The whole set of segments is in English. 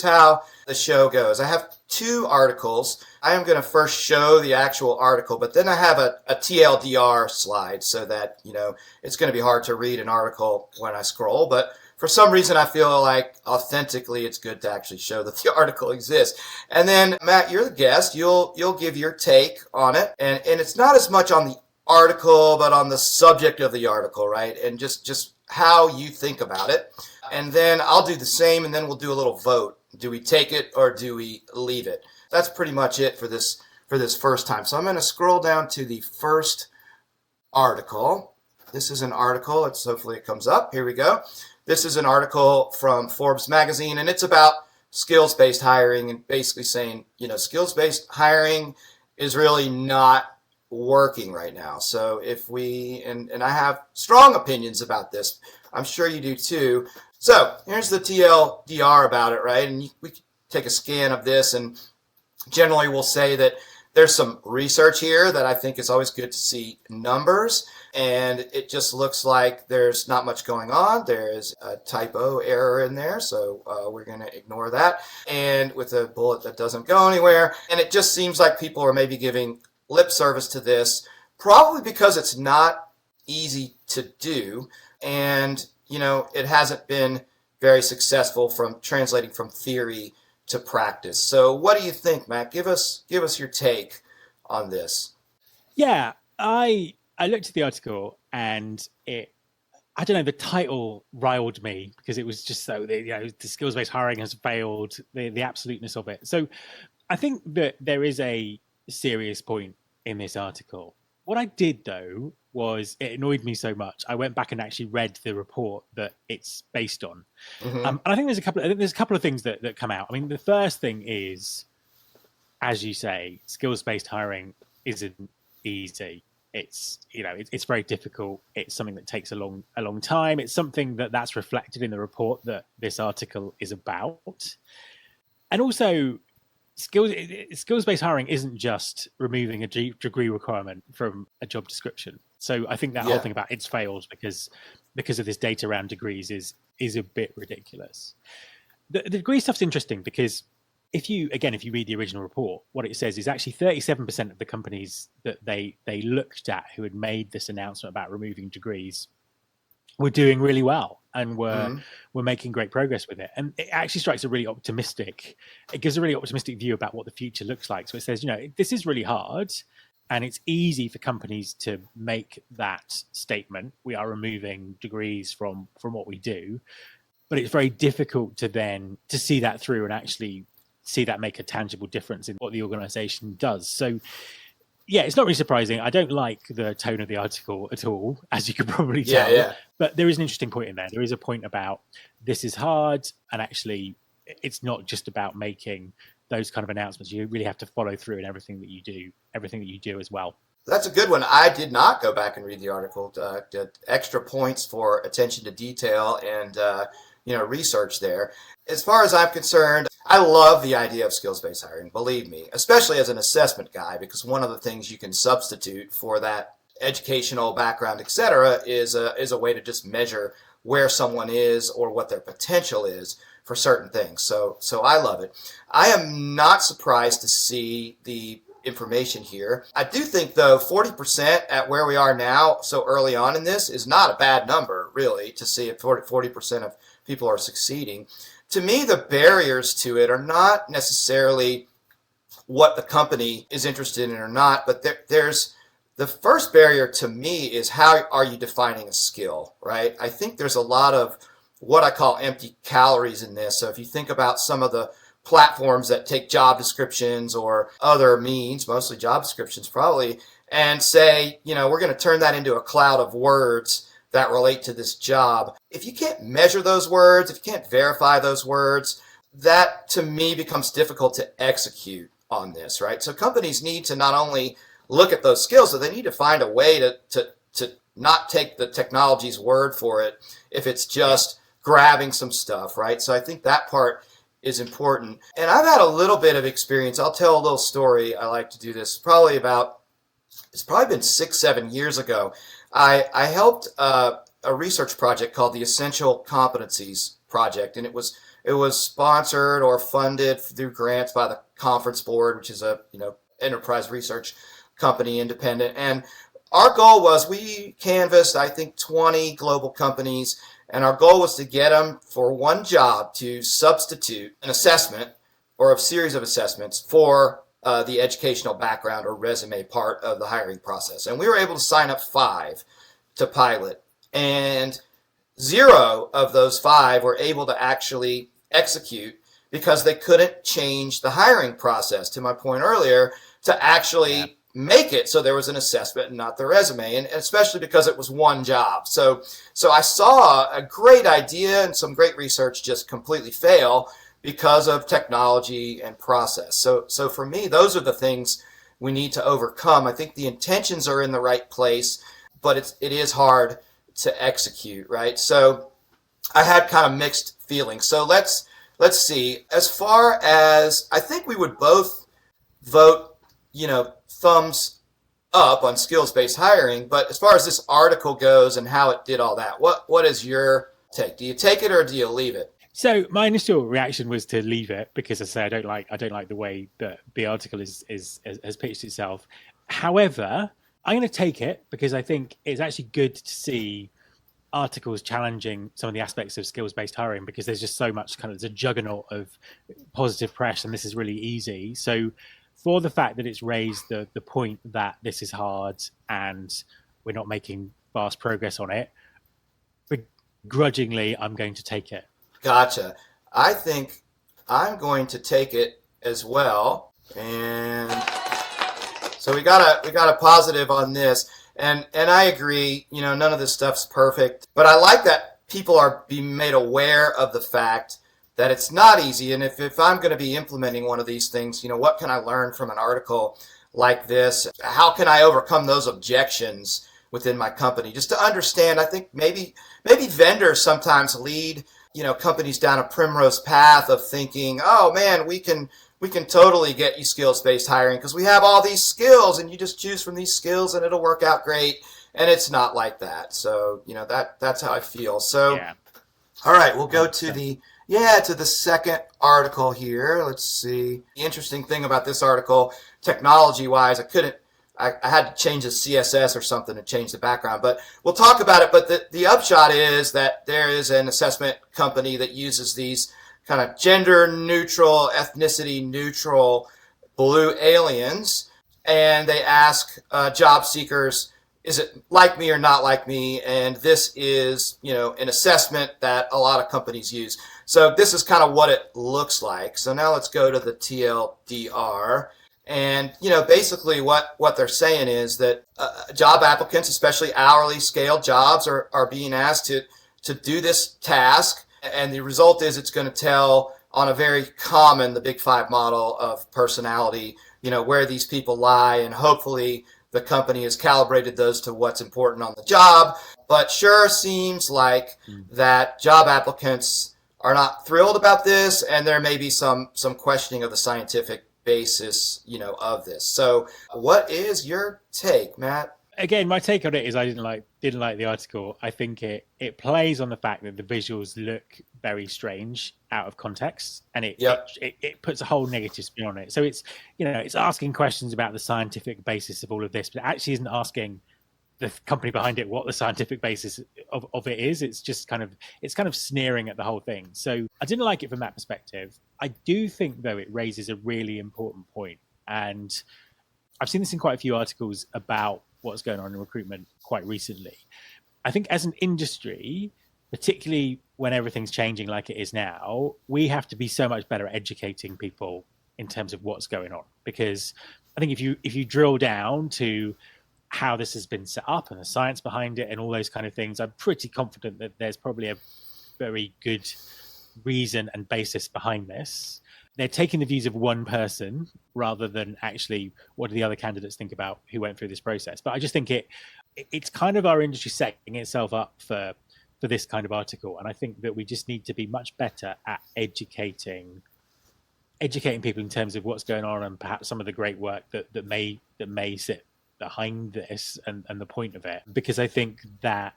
how the show goes. I have 2 articles. I am going to first show the actual article, but then I have a TLDR slide so that, it's going to be hard to read an article when I scroll. But for some reason, I feel like authentically it's good to actually show that the article exists. And then, Matt, you're the guest. You'll give your take on it. And it's not as much on the article, but on the subject of the article, right? And just how you think about it. And then I'll do the same, and then we'll do a little vote. Do we take it or do we leave it? That's pretty much it for this first time. So I'm going to scroll down to the first article. This is an article. Hopefully it comes up. Here we go. This is an article from Forbes magazine, and it's about skills-based hiring and basically saying, skills-based hiring is really not working right now. So if and I have strong opinions about this, I'm sure you do too. So here's the TLDR about it, right? And we can take a scan of this, and generally we'll say that there's some research here that I think it's always good to see numbers, and it just looks like there's not much going on. There is a typo error in there, so we're going to ignore that, and with a bullet that doesn't go anywhere. And it just seems like people are maybe giving lip service to this, probably because it's not easy to do, and it hasn't been very successful from translating from theory to practice. So what do you think, Matt? Give us your take on this. Yeah, I looked at the article, and the title riled me because it was just so the skills-based hiring has failed, the absoluteness of it. So I think that there is a serious point in this article. What I did, though, was it annoyed me so much. I went back and actually read the report that it's based on. Mm-hmm. And I think there's a couple of things that come out. I mean, the first thing is, as you say, skills-based hiring isn't easy. It's it's very difficult. It's something that takes a long time. It's something that's reflected in the report that this article is about. And also, skills-based hiring isn't just removing a degree requirement from a job description. So I think that whole thing about it's failed because of this data around degrees is a bit ridiculous. The degree stuff's interesting because if you read the original report, what it says is actually 37% of the companies that they looked at who had made this announcement about removing degrees were doing really well and were making great progress with it. And it actually gives a really optimistic view about what the future looks like. So it says, this is really hard, and it's easy for companies to make that statement. We are removing degrees from what we do, but it's very difficult to see that through and actually see that make a tangible difference in what the organization does. So yeah, it's not really surprising. I don't like the tone of the article at all, as you could probably tell. Yeah. But there is an interesting point in there. There is a point about this is hard, and actually it's not just about making those kind of announcements. You really have to follow through in everything that you do as well. That's a good one. I did not go back and read the article. Did extra points for attention to detail and research there. As far as I'm concerned, I love the idea of skills-based hiring, believe me, especially as an assessment guy, because one of the things you can substitute for that educational background, et cetera, is a way to just measure where someone is or what their potential is for certain things. So I love it. I am not surprised to see the information here. I do think, though, 40% at where we are now, so early on in this, is not a bad number, really, to see if 40% of people are succeeding. To me, the barriers to it are not necessarily what the company is interested in or not, but there's the first barrier to me is how are you defining a skill, right? I think there's a lot of what I call empty calories in this. So if you think about some of the platforms that take job descriptions or other means, mostly job descriptions probably, and say, we're going to turn that into a cloud of words that relate to this job. If you can't measure those words, if you can't verify those words, that to me becomes difficult to execute on this, right? So companies need to not only look at those skills, but they need to find a way to not take the technology's word for it if it's just grabbing some stuff, right? So I think that part is important. And I've had a little bit of experience. I'll tell a little story. I like to do this. It's probably been 6-7 years ago. I helped a research project called the Essential Competencies Project, and it was It was sponsored or funded through grants by the Conference Board, which is a enterprise research company, independent. And our goal was we canvassed, I think, 20 global companies, and our goal was to get them for one job to substitute an assessment or a series of assessments for the educational background or resume part of the hiring process. And we were able to sign up 5 to pilot. And 0 of those 5 were able to actually execute because they couldn't change the hiring process, to my point earlier, to actually make it so there was an assessment and not the resume, and especially because it was one job. So I saw a great idea and some great research just completely fail because of technology and process. So for me, those are the things we need to overcome. I think the intentions are in the right place, but it is hard to execute, right? So I had kind of mixed feelings. So let's see. As far as, I think we would both vote, thumbs up on skills-based hiring, but as far as this article goes and how it did all that, what is your take? Do you take it or do you leave it? So my initial reaction was to leave it because I say I don't like the way that the article has pitched itself. However, I'm going to take it because I think it's actually good to see articles challenging some of the aspects of skills-based hiring, because there's just so much there's a juggernaut of positive press and this is really easy. So for the fact that it's raised the point that this is hard and we're not making fast progress on it, begrudgingly, I'm going to take it. Gotcha. I think I'm going to take it as well. And so we got a positive on this. And I agree, none of this stuff's perfect. But I like that people are being made aware of the fact that it's not easy. And if I'm going to be implementing one of these things, what can I learn from an article like this? How can I overcome those objections within my company? Just to understand, I think maybe vendors sometimes lead companies down a primrose path of thinking, oh man, we can totally get you skills-based hiring because we have all these skills and you just choose from these skills and it'll work out great. And it's not like that. So, that's how I feel. So, yeah. All right, we'll go to the second article here. Let's see. The interesting thing about this article, technology-wise, I had to change the CSS or something to change the background, but we'll talk about it. But the upshot is that there is an assessment company that uses these kind of gender neutral, ethnicity neutral blue aliens, and they ask job seekers, is it like me or not like me? And this is, an assessment that a lot of companies use. So this is kind of what it looks like. So now let's go to the TLDR. And, basically what they're saying is that job applicants, especially hourly scale jobs, are being asked to do this task. And the result is it's going to tell on a very common, the Big Five model of personality, where these people lie. And hopefully the company has calibrated those to what's important on the job. But sure seems like that job applicants are not thrilled about this. And there may be some questioning of the scientific basis, of this. So what is your take, Matt? Again, my take on it is I didn't like the article. I think it plays on the fact that the visuals look very strange out of context, and it puts a whole negative spin on it. So it's it's asking questions about the scientific basis of all of this, but it actually isn't asking the company behind it what the scientific basis of it is. It's just kind of sneering at the whole thing. So I didn't like it from that perspective. I do think, though, it raises a really important point. And I've seen this in quite a few articles about what's going on in recruitment quite recently. I think as an industry, particularly when everything's changing like it is now, we have to be so much better at educating people in terms of what's going on. Because I think if you drill down to how this has been set up and the science behind it and all those kind of things, I'm pretty confident that there's probably a very good reason and basis behind this. They're taking the views of one person rather than actually what do the other candidates think about who went through this process. But I just think it's kind of our industry setting itself up for this kind of article. And I think that we just need to be much better at educating people in terms of what's going on and perhaps some of the great work that may sit behind this and the point of it. Because I think that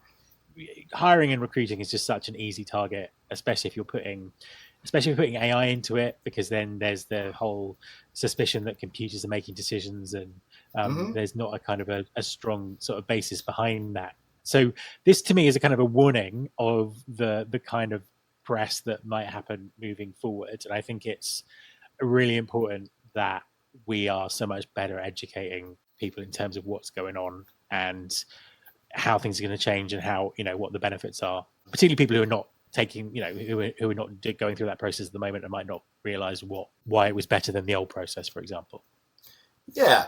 hiring and recruiting is just such an easy target, especially if you're putting especially putting AI into it, because then there's the whole suspicion that computers are making decisions, and Hmm. there's not a kind of a strong sort of basis behind that. So this to me is a kind of a warning of the kind of press that might happen moving forward. And I think it's really important that we are so much better educating people in terms of what's going on and how things are going to change, and how, what the benefits are, particularly people who are not taking, who are not going through that process at the moment and might not realize why it was better than the old process, for example. Yeah,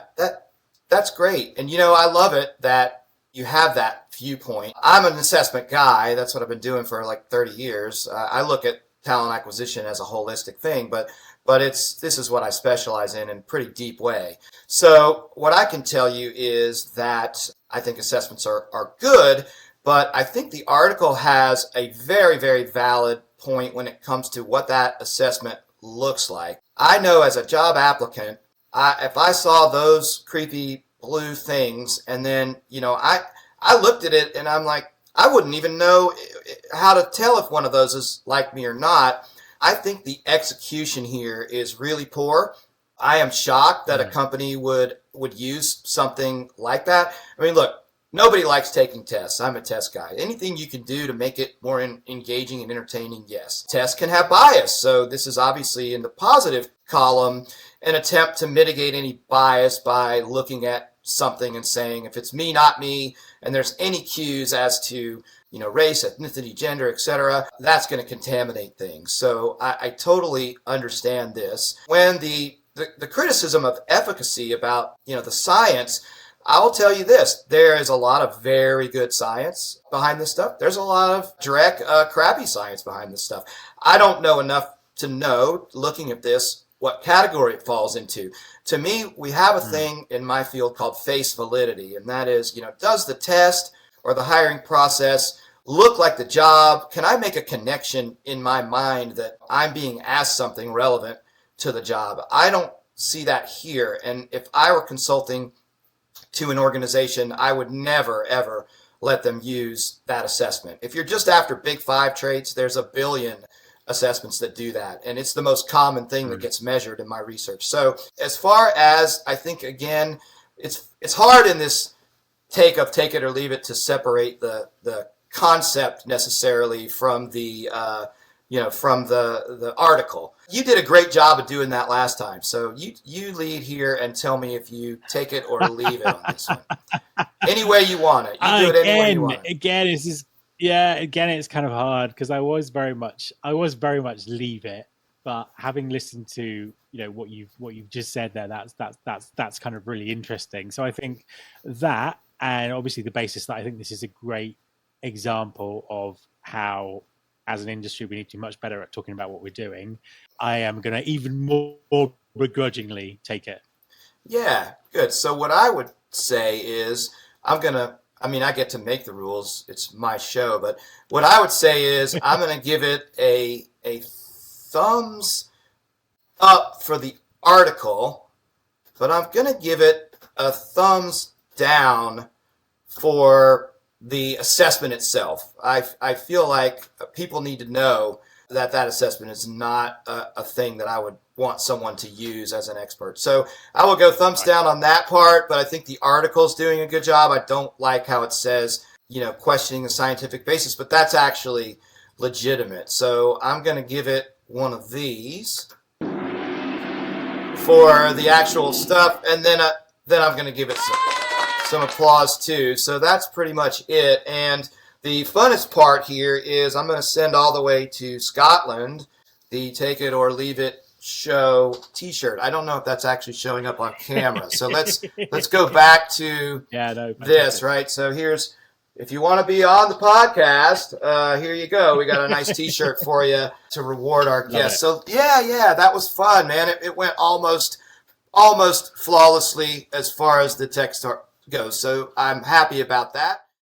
that's great. And I love it that you have that viewpoint. I'm an assessment guy. That's what I've been doing for like 30 years. I look at talent acquisition as a holistic thing, but this is what I specialize in a pretty deep way. So what I can tell you is that I think assessments are good, but I think the article has a very, very valid point when it comes to what that assessment looks like. I know as a job applicant, if I saw those creepy blue things, and then I looked at it and I'm like, I wouldn't even know how to tell if one of those is like me or not. I think the execution here is really poor. I am shocked that a company would use something like that. I mean, look, nobody likes taking tests. I'm a test guy. Anything you can do to make it more engaging and entertaining, yes. Tests can have bias, so this is obviously in the positive column, an attempt to mitigate any bias by looking at something and saying, if it's me, not me, and there's any cues as to race, ethnicity, gender, etc., that's going to contaminate things. So I totally understand this. When the criticism of efficacy about the science, I will tell you this: there is a lot of very good science behind this stuff. There's a lot of direct, crappy science behind this stuff. I don't know enough to know, looking at this, what category it falls into. To me, we have a thing in my field called face validity, and that is, does the test or the hiring process look like the job? Can I make a connection in my mind that I'm being asked something relevant to the job? I don't see that here. And if I were consulting to an organization, I would never, ever let them use that assessment. If you're just after big five traits, there's a billion assessments that do that, and it's the most common thing that gets measured in my research. So as far as, I think, again, it's hard in this take it or leave it to separate the concept necessarily from the from the article. You did a great job of doing that last time, so you lead here and tell me if you take it or leave it on this one. Any way you want it. You do it any way you want it. Again, it's kind of hard, because I was very much leave it, but having listened to what you've just said there, that's kind of really interesting. So I think that, and obviously the basis that I think this is a great example of how, as an industry, we need to be much better at talking about what we're doing. I am going to even more begrudgingly take it. Yeah, good. So what I would say is, I get to make the rules. It's my show. But what I would say is I'm going to give it a thumbs up for the article, but I'm going to give it a thumbs down for the assessment itself. I feel like people need to know that assessment is not a thing that I would want someone to use as an expert. So I will go thumbs down on that part, but I think the article's doing a good job. I don't like how it says, questioning the scientific basis, but that's actually legitimate. So I'm going to give it one of these for the actual stuff, and then I'm going to give it some applause too. So that's pretty much it. And the funnest part here is I'm going to send all the way to Scotland the Take It or Leave It show t-shirt. I don't know if that's actually showing up on camera. So let's go back to this, right? So here's, if you want to be on the podcast, here you go. We got a nice t-shirt for you to reward our guests. So yeah, that was fun, man. It went almost flawlessly as far as the text goes. So I'm happy about that.